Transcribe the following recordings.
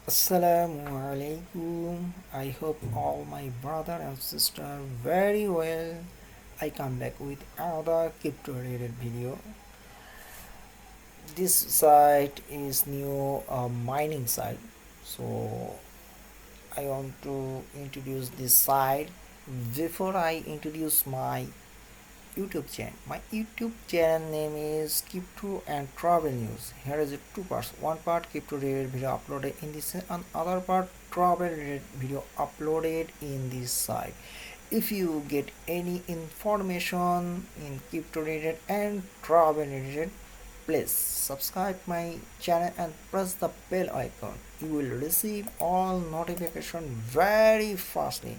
Assalamu alaikum. I hope all my brother and sister very well. I come back with another crypto related video. This site is new mining site. So I want to introduce this site. Before I introduce my YouTube channel. My YouTube channel name is Crypto and Travel News. Here is two parts. One part crypto related video uploaded in this and other part travel related video uploaded in this site. If you get any information in crypto related and travel related, please subscribe my channel and press the bell icon. You will receive all notification very fastly.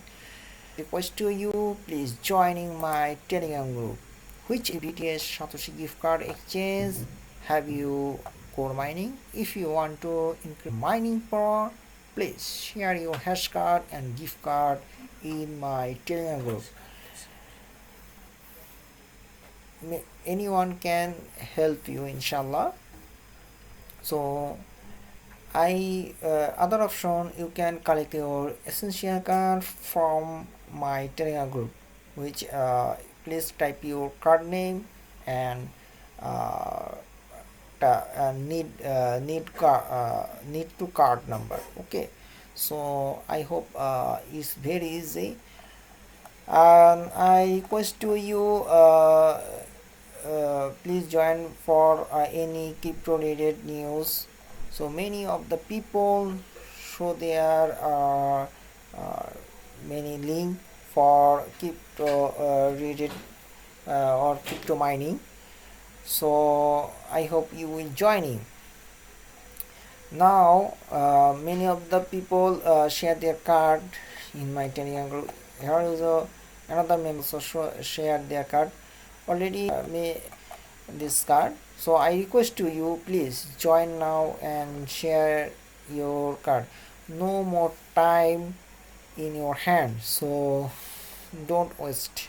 Request to you, please joining my Telegram group. Which BTS Satoshi gift card exchange have you core mining? If you want to increase mining power, please share your hash card and gift card in my Telegram group. Anyone can help you, inshallah. So other option, you can collect your essential card from my Telegram group, which please type your card name and need to card number. Okay, so I hope it's very easy, and I request to you please join for any crypto related news. So many of the people show their many link for crypto related or crypto mining. So I hope you will joining. Now many of the people share their card in my Telegram group. Here is another member also share their card already this card. So I request to you, please join now and share your card. No more time in your hand, so don't waste.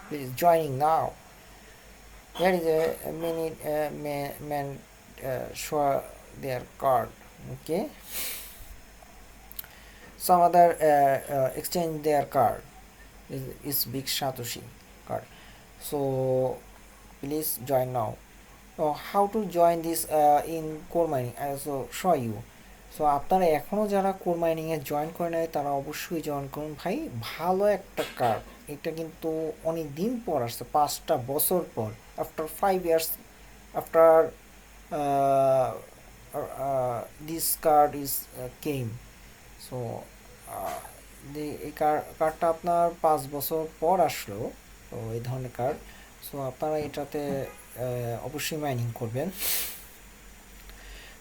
Please joining now. Here is a many man show their card. Okay, some other exchange their card is big Satoshi card. So please join now. How to join this in core mining I also show you. So আপনারা এখনও যারা core মাইনিংয়ে join করে নেয় তারা অবশ্যই join করুন ভাই, ভালো একটা কার্ড। এটা কিন্তু অনেক দিন পর আসছে, 5টা বছর পর, after 5 years after this card is came. So এই কার্ডটা আপনার 5 বছর পর আসলো, তো এই ধরনের কার্ড। সো আপনারা এটাতে অবশ্যই মাইনিং করবেন।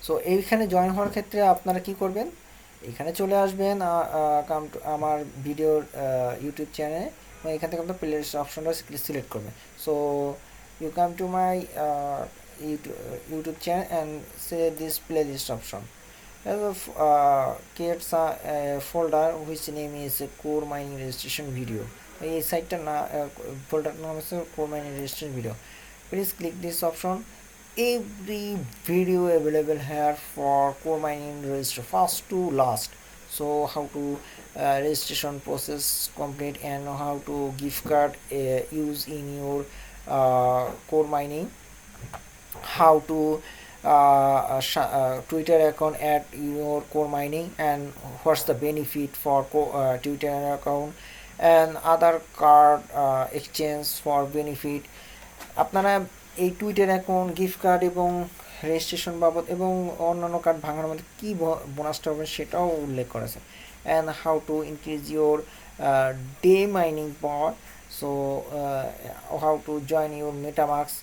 সো এইখানে জয়েন হওয়ার ক্ষেত্রে আপনারা কি করবেন, এখানে চলে আসবেন আমার ভিডিওর ইউটিউব চ্যানেলে, এখান থেকে আপনার প্লে লিস্ট অপশনটা সিলেক্ট করবেন। So you come to my YouTube channel and say this playlist option creates a folder which name is core mining registration video. এই সাইটটার না ফোল্ডার নাম হচ্ছে core mining registration video. Please click this option. Every video available here for core mining register first to last. So how to registration process complete and how to gift card use in your core mining, how to Twitter account at your core mining and what's the benefit for Twitter account and other card exchange for benefit. আপনারা এই Twitter account, gift card এবং registration বাবদ এবং অন্যান্য card ভাঙানোর মধ্যে কী বোনাসটা হবে সেটাও উল্লেখ করেছে। And how to increase your day mining power, so how to join your মেটামার্কস,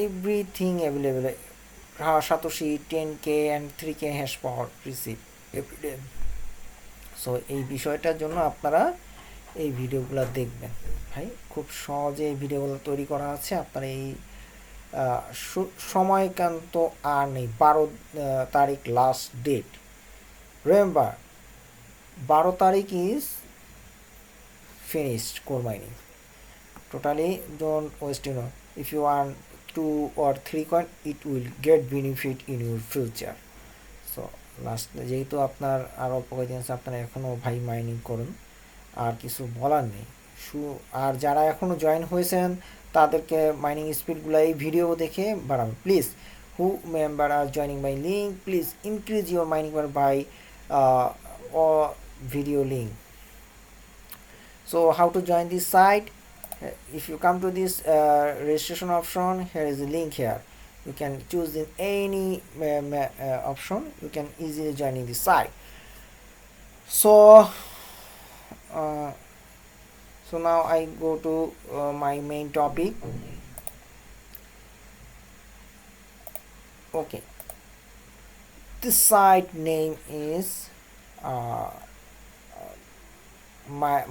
everything available. Satoshi 10k and 3k hash power receive every day. So এই বিষয়টার জন্য আপনারা এই ভিডিওগুলো দেখবেন ভাই, খুব সহজে এই ভিডিওগুলো তৈরি করা আছে। আপনারা এই সময়কান্ত আর নেই, 12 তারিখ লাস্ট ডেট। রিমেম্বার 12 তারিখ is finished core mining. Totally don't waste, if you want 2 or 3 coin, it will get benefit in your future. So last যেহেতু আপনার আর অল্প কয়েকদিন আছে, আপনারা এখনও ভাই মাইনিং করুন, আর কিছু বলার নেই। আর যারা এখনও জয়েন হয়েছেন তাদেরকে মাইনিং স্পিডগুলো এই ভিডিও দেখে বাড়াবেন please. who member are joining my link, please increase your mining power by or video link. So how to join this site? If you come to this registration option, here is a link here. You can choose in any option. You can easily join in this site. So so now I go to my main topic. Okay, this site name is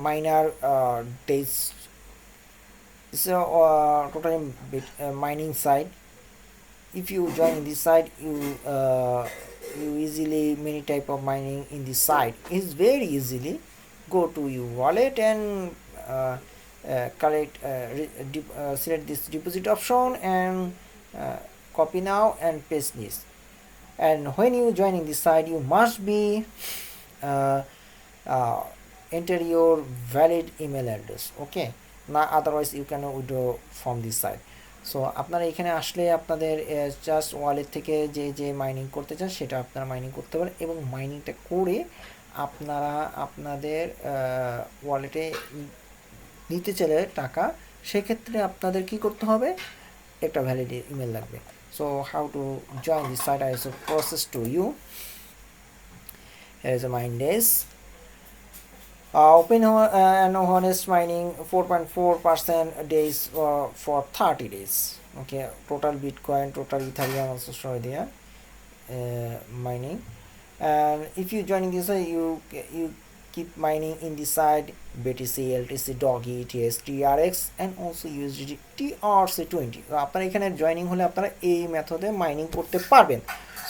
miner days. It's a totally mining site. If you join this site, you easily many type of mining in this site. It's very easily. Go to your wallet and collect select this deposit option and copy now and paste this. And when you joining this site, you must be enter your valid email address. Okay, না otherwise you cannot withdraw from this site. So আপনারা এখানে আসলে আপনাদের just wallet থেকে যে mining করতে চান সেটা আপনারা মাইনিং করতে পারেন, এবং মাইনিংটা করে আপনারা আপনাদের ওয়ালেটে নিতে চাইলে টাকা, সেক্ষেত্রে আপনাদের কি করতে হবে, একটা ভ্যালিড ইমেল লাগবে। So how to join this site, I process to you. here is a mine days. Open and honest mining 4.4% days for 30 days. Okay, total Bitcoin, total Ethereum also show there mining. And if you joining this side, you keep mining in this side BTC, LTC, Doggy, ETS, TRX and also USDT TRC20. তো আপনারা এখানে joining হলে আপনারা এই মেথডে mining করতে পারবেন।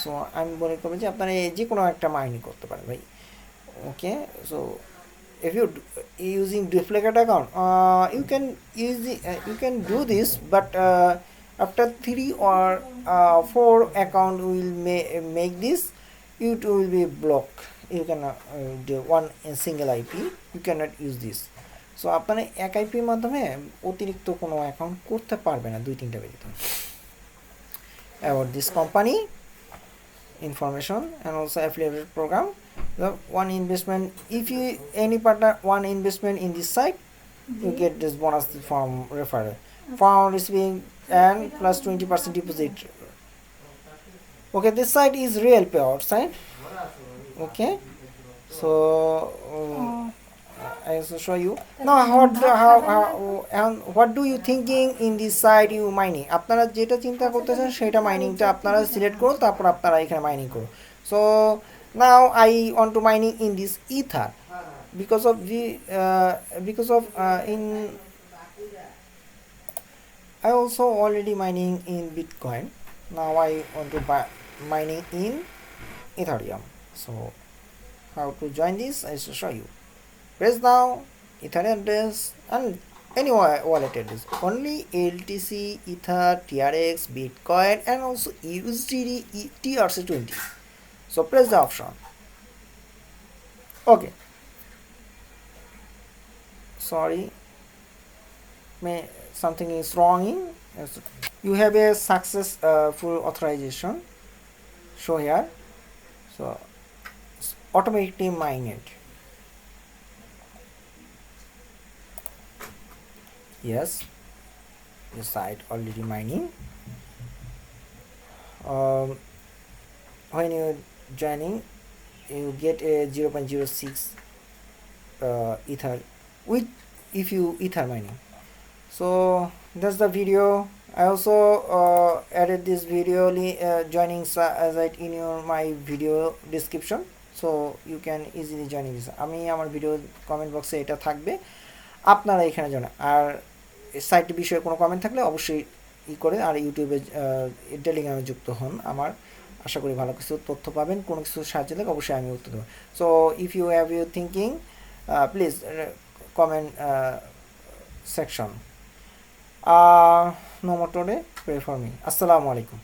So আমি মনে করব যে আপনারা যে কোনো একটা মাইনিং করতে পারেন ভাই। ওকে, so if you using duplicate account, you can do this, but after 3 or 4 account will make this, it will be blocked. You cannot do one single IP, you cannot use this. So আপনারা এক IP এর মাধ্যমে অতিরিক্ত কোনো account করতে পারবে না, 2-3টা ব্যতীত। About this company information and also affiliate program. The one investment, if you any partner one investment in this site, you get this bonus from referral, from receiving and plus 20% deposit. Okay, this site is real payout site. Okay, so I also show you now what do you thinking in this site you mining. আপনারা যেটা চিন্তা করতেছেন সেটা মাইনিংটা আপনারা select করুন, তারপর আপনারা এখানে মাইনিং করুন। So now I want to mining in this ether because of in I also already mining in Bitcoin. Now I want to buy mining in Ethereum. So how to join this, I will show you. Press now Ethereum address and any wallet address, only LTC, Ether, TRX, Bitcoin and also USDT TRC20. So press the option. Okay, sorry, something is wrong in you have a successful authorization show here. So automatically mine it. Yes, the site already mining. When you joining, you get a 0.06 ether with if you ether mining. So that's the video. I also added this video joining site in my video description, so you can easily join this. আমি আমার video comment বক্সে এটা থাকবে, আপনারা এখানে জানেন। আর সাইটের বিষয়ে কোনো কমেন্ট থাকলে অবশ্যই করে আর ইউটিউবে টেলিগ্রামে যুক্ত হন। আমার আশা করি ভালো কিছু তথ্য পাবেন, কোনো কিছু সাহায্য লাগে অবশ্যই আমি উত্তর দেবো। So if you have you thinking please comment section. No more today, pray for me. Assalamu alaikum.